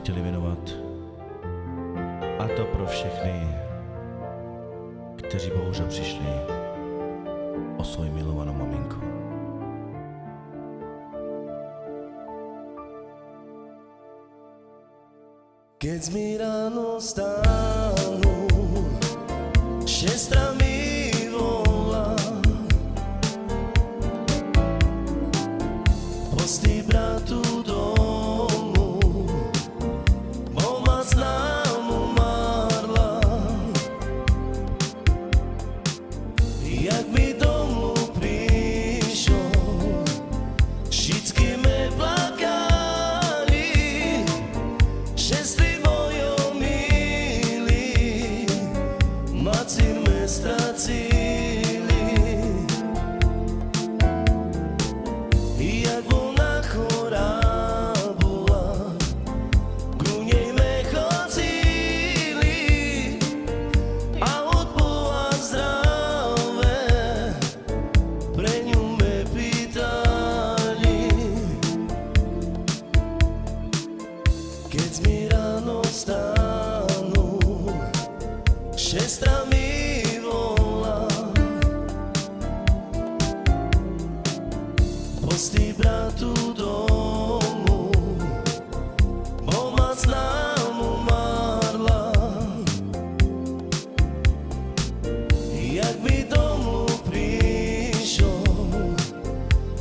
chtěli věnovat. A to pro všechny, kteří bohužel přišli o svoji milovanou maminku. Keď mi ráno stánu, sestra mi volá, pustí bratu domu, bo ma známu marla. Jak mi domu prišiel, všichni me plakali, sestry Macír me stracili. Jak ona chorá bola, ku nej me chodzili a od Boha zdravé pre ňu me pýtali. Keď mi ráno vstánu, sestra mi volá, pustí bratu domu, bo ma známu marla. Jak mi domu prišiel,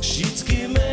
všichni me